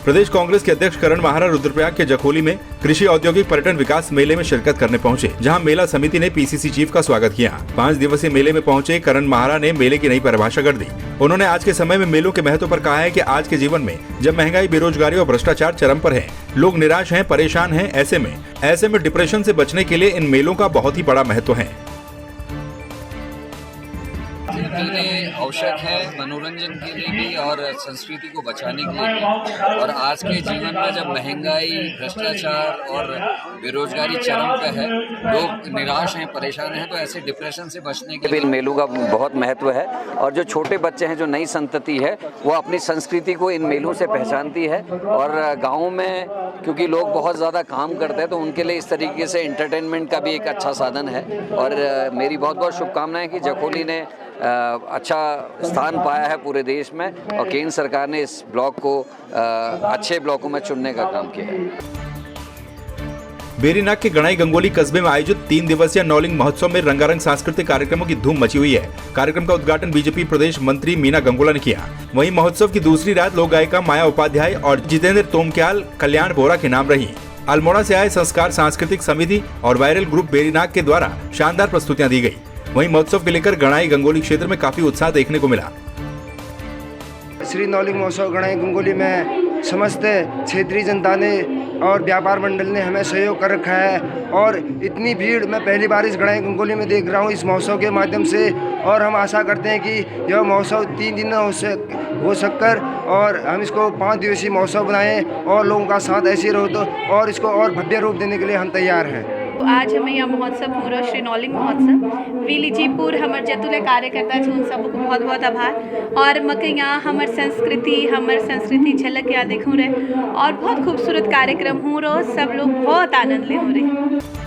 प्रदेश कांग्रेस के अध्यक्ष करण माहरा रुद्रप्रयाग के जखोली में कृषि औद्योगिक पर्यटन विकास मेले में शिरकत करने पहुंचे, जहां मेला समिति ने पीसीसी चीफ का स्वागत किया। 5 दिवसीय मेले में पहुंचे करण माहरा ने मेले की नई परिभाषा कर दी। उन्होंने आज के समय में मेलों के महत्व पर कहा है कि आज के जीवन में जब महंगाई, बेरोजगारी और भ्रष्टाचार चरम पर है, लोग निराश हैं, परेशान हैं, ऐसे में डिप्रेशन से बचने के लिए इन मेलों का बहुत ही बड़ा महत्व है। आवश्यक है मनोरंजन के लिए भी और संस्कृति को बचाने के लिए भी। और आज के जीवन में जब महंगाई, भ्रष्टाचार और बेरोजगारी चरम पे है, लोग निराश हैं, परेशान हैं, तो ऐसे डिप्रेशन से बचने के लिए इन मेलों का बहुत महत्व है। और जो छोटे बच्चे हैं, जो नई संतति है, वो अपनी संस्कृति को इन मेलों से पहचानती है। और गाँव में क्योंकि लोग बहुत ज़्यादा काम करते हैं, तो उनके लिए इस तरीके से एंटरटेनमेंट का भी एक अच्छा साधन है। और मेरी बहुत बहुत शुभकामनाएं कि जखोली ने अच्छा स्थान पाया है पूरे देश में, और केंद्र सरकार ने इस ब्लॉक को अच्छे ब्लॉकों में चुनने का काम किया है। बेरीनाग के गणाई गंगोली कस्बे में आयोजित 3 दिवसीय नौलिंग महोत्सव में रंगारंग सांस्कृतिक कार्यक्रमों की धूम मची हुई है। कार्यक्रम का उद्घाटन बीजेपी प्रदेश मंत्री मीना गंगोला ने किया। वहीं महोत्सव की दूसरी रात लोक गायिका माया उपाध्याय और जितेंद्र तोमक्याल कल्याण बोरा के नाम रही। अल्मोड़ा से आए संस्कार सांस्कृतिक समिति और वायरल ग्रुप बेरीनाग के द्वारा शानदार प्रस्तुतियां दी गयी। वहीं महोत्सव के लेकर गणाई गंगोली क्षेत्र में काफी उत्साह देखने को मिला। श्री नौलिंग महोत्सव गणाई गंगोली में समस्त क्षेत्रीय जनता ने और व्यापार मंडल ने हमें सहयोग कर रखा है। और इतनी भीड़ मैं पहली बार इस गणाई गंगोली में देख रहा हूँ इस महोत्सव के माध्यम से। और हम आशा करते हैं कि यह महोत्सव 3 दिन हो सककर और हम इसको 5 दिवसीय महोत्सव बनाएं और लोगों का साथ ऐसे रहो तो और इसको और भव्य रूप देने के लिए हम तैयार हैं। तो आज हमें यह महोत्सव पूरा श्री नौलिंग महोत्सव वीलीजीपुर हमर जतुले कार्यकर्ता छे उन सबको बहुत बहुत आभार। और मके यहाँ हमर संस्कृति झलक या देखूँ रहे और बहुत खूबसूरत कार्यक्रम हो रहा, सब लोग बहुत आनंद ले हो रहे।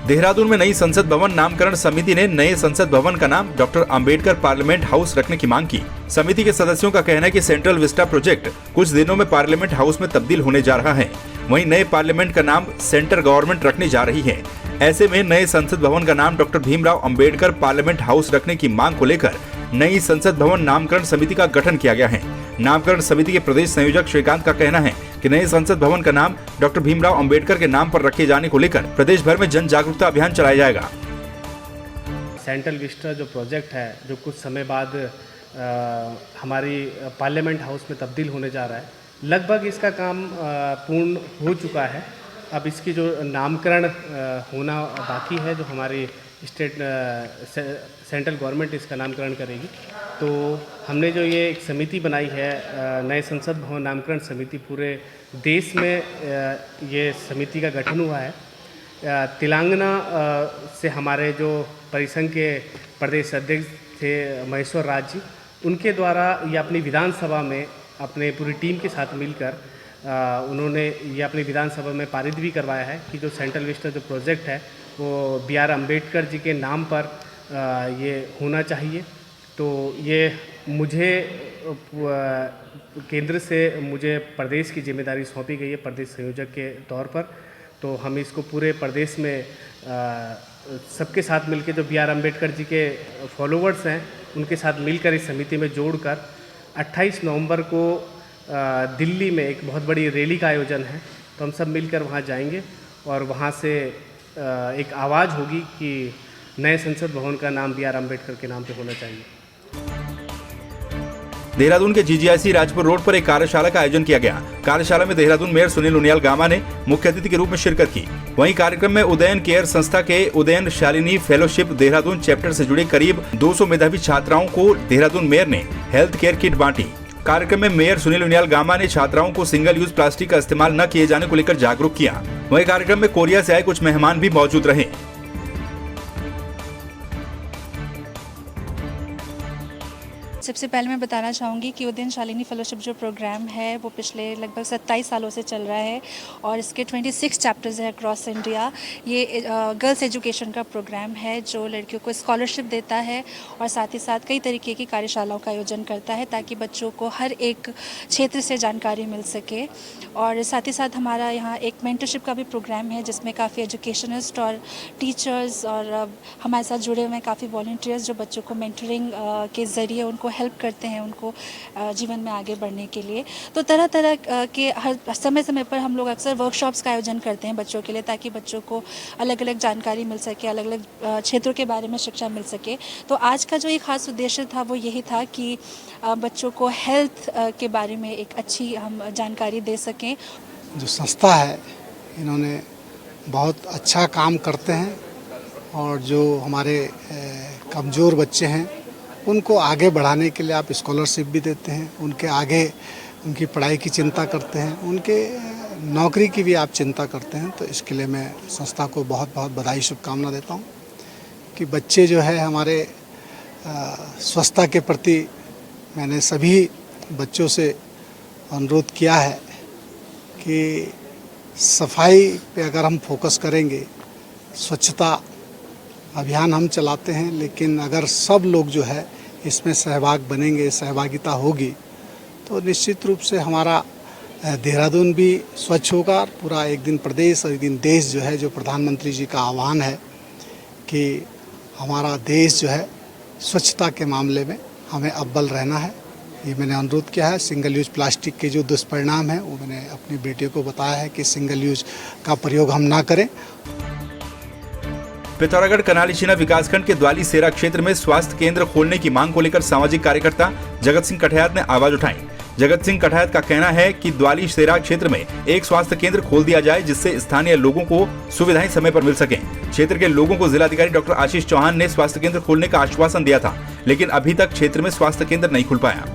देहरादून में नई संसद भवन नामकरण समिति ने नए संसद भवन का नाम डॉक्टर अंबेडकर पार्लियामेंट हाउस रखने की मांग की। समिति के सदस्यों का कहना है कि सेंट्रल विस्टा प्रोजेक्ट कुछ दिनों में पार्लियामेंट हाउस में तब्दील होने जा रहा है। वहीं नए पार्लियामेंट का नाम सेंटर गवर्नमेंट रखने जा रही है। ऐसे में नए संसद भवन का नाम doctor Bhimrao Ambedkar parliament house रखने की मांग को लेकर नई संसद भवन नामकरण समिति का गठन किया गया है। नामकरण समिति के प्रदेश संयोजक श्रीकांत का कहना है कि नए संसद भवन का नाम डॉक्टर भीमराव अंबेडकर के नाम पर रखे जाने को लेकर प्रदेश भर में जन जागरूकता अभियान चलाया जाएगा। सेंट्रल विस्टा जो प्रोजेक्ट है, जो कुछ समय बाद हमारी पार्लियामेंट हाउस में तब्दील होने जा रहा है, लगभग इसका काम पूर्ण हो चुका है। अब इसकी जो नामकरण होना बाकी है, जो हमारी स्टेट सेंट्रल गवर्नमेंट इसका नामकरण करेगी। तो हमने जो ये एक समिति बनाई है, नए संसद भवन नामकरण समिति, पूरे देश में ये समिति का गठन हुआ है। तेलंगाना से हमारे जो परिसंघ के प्रदेश अध्यक्ष थे महेश्वर राज जी, उनके द्वारा ये अपनी विधानसभा में अपने पूरी टीम के साथ मिलकर उन्होंने ये अपनी विधानसभा में पारित भी करवाया है कि जो सेंट्रल विस्टा जो प्रोजेक्ट है वो BR अम्बेडकर जी के नाम पर ये होना चाहिए। तो ये मुझे केंद्र से मुझे प्रदेश की जिम्मेदारी सौंपी गई है प्रदेश संयोजक के तौर पर। तो हम इसको पूरे प्रदेश में सबके साथ मिलकर जो BR अम्बेडकर जी के फॉलोवर्स हैं उनके साथ मिलकर इस समिति में जोड़कर 28 नवंबर को दिल्ली में एक बहुत बड़ी रैली का आयोजन है। तो हम सब मिलकर वहाँ जाएंगे और वहाँ से एक आवाज़ होगी कि नए संसद भवन का नाम BR अम्बेडकर के नाम पे होना चाहिए। देहरादून के GGIC राजपुर रोड पर एक कार्यशाला का आयोजन किया गया। कार्यशाला में देहरादून मेयर सुनील उनियाल गामा ने मुख्य अतिथि के रूप में शिरकत की। वहीं कार्यक्रम में उदयन केयर संस्था के उदयन शालिनी फेलोशिप देहरादून चैप्टर से जुड़े करीब 200 मेधावी छात्राओं को देहरादून मेयर ने हेल्थ केयर किट बांटी। कार्यक्रम में मेयर सुनील उनियाल गामा ने छात्राओं को सिंगल यूज प्लास्टिक का इस्तेमाल न किए जाने को लेकर जागरूक किया। वहीं कार्यक्रम में कोरिया से आए कुछ मेहमान भी मौजूद रहे। सबसे पहले मैं बताना चाहूँगी कि उदयन शालिनी फेलोशिप जो प्रोग्राम है वो पिछले लगभग 27 सालों से चल रहा है और इसके 26 चैप्टर्स हैं अक्रॉस इंडिया। ये गर्ल्स एजुकेशन का प्रोग्राम है जो लड़कियों को स्कॉलरशिप देता है और साथ ही साथ कई तरीके की कार्यशालाओं का आयोजन करता है ताकि बच्चों को हर एक क्षेत्र से जानकारी मिल सके। और साथ ही साथ हमारा यहाँ एक मेंटरशिप का भी प्रोग्राम है जिसमें काफ़ी एजुकेशनिस्ट और टीचर्स और हमारे साथ जुड़े हुए काफ़ी वॉलंटियर्स जो बच्चों को मेंटरिंग के ज़रिए उनको हेल्प करते हैं उनको जीवन में आगे बढ़ने के लिए। तो तरह तरह के हर समय समय पर हम लोग अक्सर वर्कशॉप्स का आयोजन करते हैं बच्चों के लिए, ताकि बच्चों को अलग अलग जानकारी मिल सके, अलग अलग क्षेत्रों के बारे में शिक्षा मिल सके। तो आज का जो एक ख़ास उद्देश्य था वो यही था कि बच्चों को हेल्थ के बारे में एक अच्छी हम जानकारी दे सकें। जो संस्था है इन्होंने बहुत अच्छा काम करते हैं और जो हमारे कमज़ोर बच्चे हैं उनको आगे बढ़ाने के लिए आप स्कॉलरशिप भी देते हैं, उनके आगे उनकी पढ़ाई की चिंता करते हैं, उनके नौकरी की भी आप चिंता करते हैं। तो इसके लिए मैं संस्था को बहुत बहुत बधाई शुभकामना देता हूं कि बच्चे जो है हमारे स्वच्छता के प्रति मैंने सभी बच्चों से अनुरोध किया है कि सफाई पे अगर हम फोकस करेंगे, स्वच्छता अभियान हम चलाते हैं, लेकिन अगर सब लोग जो है इसमें सहभाग बनेंगे, सहभागिता होगी, तो निश्चित रूप से हमारा देहरादून भी स्वच्छ होगा। पूरा एक दिन प्रदेश और एक दिन देश जो है, जो प्रधानमंत्री जी का आह्वान है कि हमारा देश जो है स्वच्छता के मामले में हमें अव्वल रहना है, ये मैंने अनुरोध किया है। सिंगल यूज प्लास्टिक के जो दुष्परिणाम हैं वो मैंने अपनी बेटियों को बताया है कि सिंगल यूज का प्रयोग हम ना करें। पिथौरागढ़ कनालीछीना विकासखंड के द्वाली सेरा क्षेत्र में स्वास्थ्य केंद्र खोलने की मांग को लेकर सामाजिक कार्यकर्ता जगत सिंह कठयात ने आवाज उठाई। जगत सिंह कठयात का कहना है कि द्वाली सेरा क्षेत्र में एक स्वास्थ्य केंद्र खोल दिया जाए जिससे स्थानीय लोगों को सुविधाएं समय पर मिल सकें। क्षेत्र के लोगों को जिलाधिकारी डॉक्टर आशीष चौहान ने स्वास्थ्य केंद्र खोलने का आश्वासन दिया था, लेकिन अभी तक क्षेत्र में स्वास्थ्य केंद्र नहीं खुल पाया।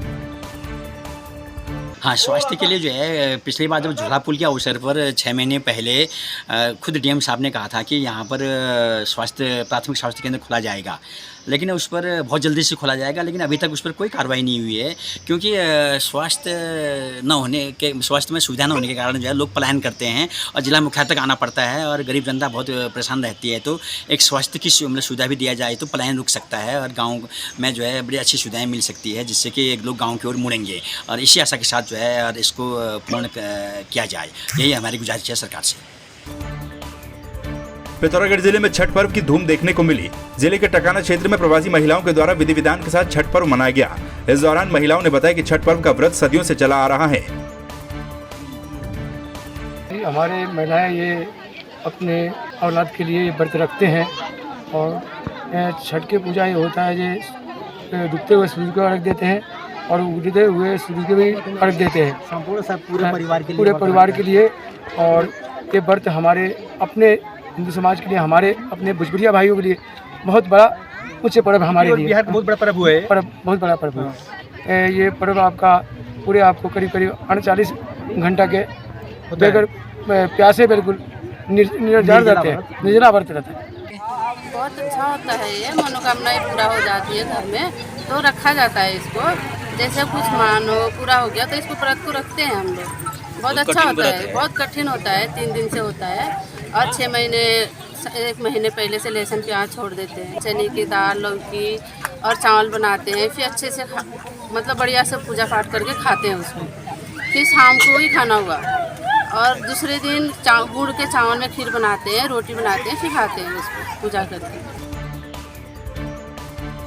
हाँ, स्वास्थ्य के लिए जो है पिछली बार जब झूला पुल के अवसर पर 6 महीने पहले खुद डीएम साहब ने कहा था कि यहाँ पर प्राथमिक स्वास्थ्य केंद्र खोला जाएगा, लेकिन उस पर बहुत जल्दी से खोला जाएगा, लेकिन अभी तक उस पर कोई कार्रवाई नहीं हुई है, क्योंकि स्वास्थ्य में सुविधा न होने के कारण जो है लोग पलायन करते हैं और जिला मुख्यालय तक आना पड़ता है और गरीब जनता बहुत परेशान रहती है। तो एक स्वास्थ्य की सुविधा भी दिया जाए तो पलायन रुक सकता है और गाँव में जो है बड़ी अच्छी सुविधाएँ मिल सकती है, जिससे कि लोग गाँव की ओर मुड़ेंगे। और इसी आशा के साथ जो है और इसको पूर्ण किया जाए, यही हमारी गुजारिश है सरकार से। पिथौरागढ़ जिले में छठ पर्व की धूम देखने को मिली। जिले के टकाना क्षेत्र में प्रवासी महिलाओं के द्वारा विधि विधान के साथ छठ पर्व मनाया गया। इस दौरान महिलाओं ने बताया कि छठ पर्व का व्रत सदियों से चला आ रहा है। हमारे महिलाएं ये अपने औलाद के लिए व्रत रखते हैं और छठ की पूजा ये होता है, ये डूबते हुए सूर्य को अर्घ देते हैं और उगते हुए सूर्य को भी अर्घ देते हैं, संपूर्ण पूरे परिवार के लिए। और ये व्रत हमारे अपने हिंदू समाज के लिए, हमारे अपने भोजपुरिया भाइयों के लिए बहुत बड़ा ऊंचे पर्व हमारे लिए बहुत बड़ा पर्व है, बहुत बड़ा पर्व है। ये पर्व आपका पूरे आपको करीब करीब 48 घंटा के बगैर प्यासे बिल्कुल निर्जला रहते हैं, निर्जला व्रत रहता है। बहुत अच्छा होता है, ये मनोकामनाएं पूरा हो जाती है घर में तो रखा जाता है इसको। जैसे कुछ मानो पूरा हो गया तो इसको व्रत को रखते हैं हम लोग। बहुत अच्छा होता है, बहुत कठिन होता है, 3 दिन से होता है और 6 महीने 1 महीने पहले से लहसुन प्याज छोड़ देते हैं। चने की दाल, लौकी और चावल बनाते हैं, फिर अच्छे से मतलब बढ़िया से पूजा पाठ करके खाते हैं उसको। फिर शाम को ही खाना हुआ और दूसरे दिन गुड़ के चावल में खीर बनाते हैं, रोटी बनाते हैं, फिर खाते हैं उसको पूजा करके।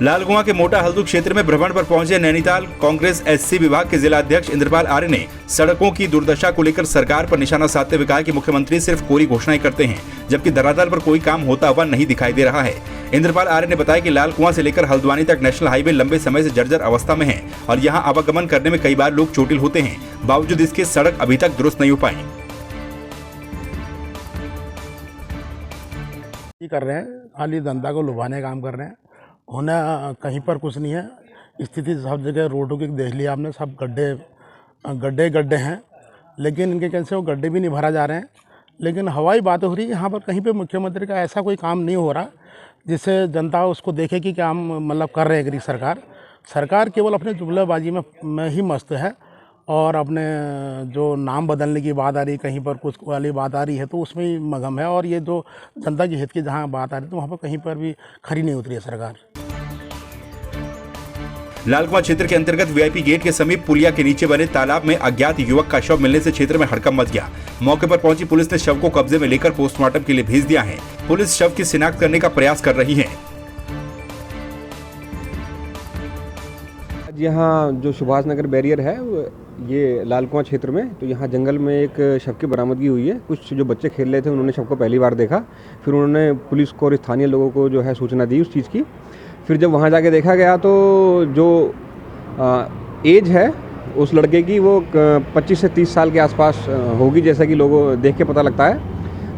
लालकुआं के मोटा हल्दू क्षेत्र में भ्रमण पर पहुंचे नैनीताल कांग्रेस एससी विभाग के जिला अध्यक्ष इंद्रपाल आर्य ने सड़कों की दुर्दशा को लेकर सरकार पर निशाना साधते हुए कहा कि मुख्यमंत्री सिर्फ कोरी घोषणाएं करते हैं, जबकि धरातल पर कोई काम होता हुआ नहीं दिखाई दे रहा है। इंद्रपाल आर्य ने बताया कि लालकुआं से लेकर हल्द्वानी तक नेशनल हाईवे लंबे समय से जर्जर अवस्था में है और यहाँ आवागमन करने में कई बार लोग चोटिल होते हैं, बावजूद इसके सड़क अभी तक दुरुस्त नहीं हो पाई। कर रहे हैं, खाली धंधा को लुभाने का काम कर रहे हैं, होना कहीं पर कुछ नहीं है। स्थिति सब जगह रोडों की देख लिया आपने, सब गड्ढे हैं, लेकिन इनके कैसे वो गड्ढे भी नहीं भरा जा रहे हैं। लेकिन हवाई बात हो रही है, यहाँ पर कहीं पे मुख्यमंत्री का ऐसा कोई काम नहीं हो रहा जिससे जनता उसको देखे कि क्या हम मतलब कर रहे हैं। सरकार केवल अपने जुमलेबाजी में ही मस्त है और अपने जो नाम बदलने की बात आ रही, कहीं पर कुछ वाली बात आ रही है तो उसमें ही मगम है, और ये जो जनता की हित की जहाँ बात आ रही है तो वहाँ पर कहीं पर भी खरी नहीं उतरी है सरकार। लालकुआं क्षेत्र के अंतर्गत वीआईपी गेट के समीप पुलिया के नीचे बने तालाब में अज्ञात युवक का शव मिलने से क्षेत्र में हड़कंप मच गया। मौके पर पहुंची पुलिस ने शव को कब्जे में लेकर पोस्टमार्टम के लिए भेज दिया है। पुलिस शव की शिनाख्त करने का प्रयास कर रही है। आज यहाँ जो सुभाष नगर बैरियर है ये लाल कुआं क्षेत्र में, तो यहाँ जंगल में एक शव की बरामदगी हुई है। कुछ जो बच्चे खेल रहे थे उन्होंने शव को पहली बार देखा, फिर उन्होंने पुलिस को और स्थानीय लोगों को जो है सूचना दी उस चीज़ की। फिर जब वहाँ जाके देखा गया तो जो एज है उस लड़के की वो 25 से 30 साल के आसपास होगी, जैसा कि लोगों देख के पता लगता है।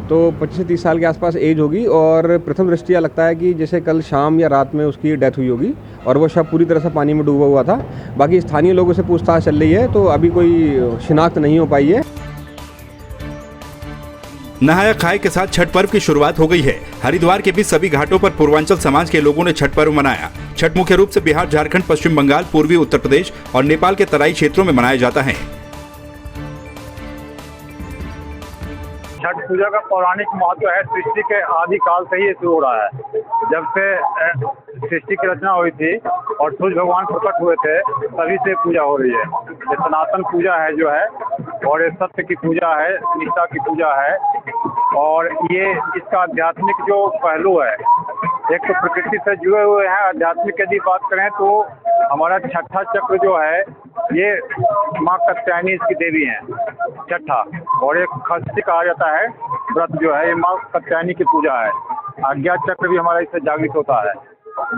तो 25 से 30 साल के आसपास एज होगी और प्रथम दृष्टिया लगता है कि जैसे कल शाम या रात में उसकी डेथ हुई होगी और वो शव पूरी तरह से पानी में डूबा हुआ था। बाकी स्थानीय लोगों से पूछताछ चल रही है, तो अभी कोई शिनाख्त नहीं हो पाई है। नहाया खाए के साथ छठ पर्व की शुरुआत हो गई है। हरिद्वार के भी सभी घाटों पर पूर्वांचल समाज के लोगों ने छठ पर्व मनाया। छठ मुख्य रूप से बिहार, झारखंड, पश्चिम बंगाल, पूर्वी उत्तर प्रदेश और नेपाल के तराई क्षेत्रों में मनाया जाता है। छठ पूजा का पौराणिक महत्व है। सृष्टि के आदि काल से ही ये शुरू हो रहा है। जब से सृष्टि की रचना हुई थी और सूर्य भगवान प्रकट हुए थे, तभी से पूजा हो रही है। ये सनातन पूजा है जो है, और ये सत्य की पूजा है, निष्ठा की पूजा है। और ये इसका आध्यात्मिक जो पहलू है, एक तो प्रकृति से जुड़े हुए हैं। आध्यात्मिक यदि बात करें तो हमारा छठा चक्र जो है ये माँ कात्यायनी इसकी देवी हैं, छठा। और एक खष्टी कहा जाता है व्रत जो है, ये माँ कात्यायनी की पूजा है। आज्ञा चक्र भी हमारा इससे जागृत होता है,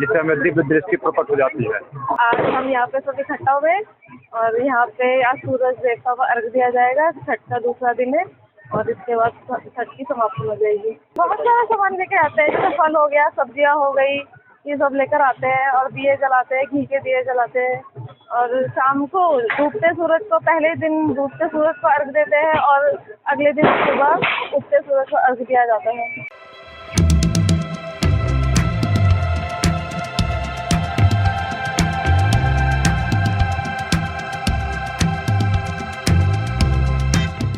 जिससे हमें दिव्य दृष्टि प्रकट हो जाती है। आज हम यहाँ पे सब इकट्ठा हुए और यहाँ पे आज सूरज देवता को अर्घ दिया जाएगा। छठ का दूसरा दिन है और इसके बाद छठ की समाप्ति हो जाएगी। बहुत सारा सामान लेके आते हैं, जैसे फल हो गया, सब्जियाँ हो गई, ये सब लेकर आते हैं और दिए जलाते हैं, घी के दिए जलाते हैं। और शाम को डूबते सूरज को, पहले दिन डूबते सूरज को अर्घ देते हैं और अगले दिन सुबह उगते सूरज को अर्घ दिया जाता है।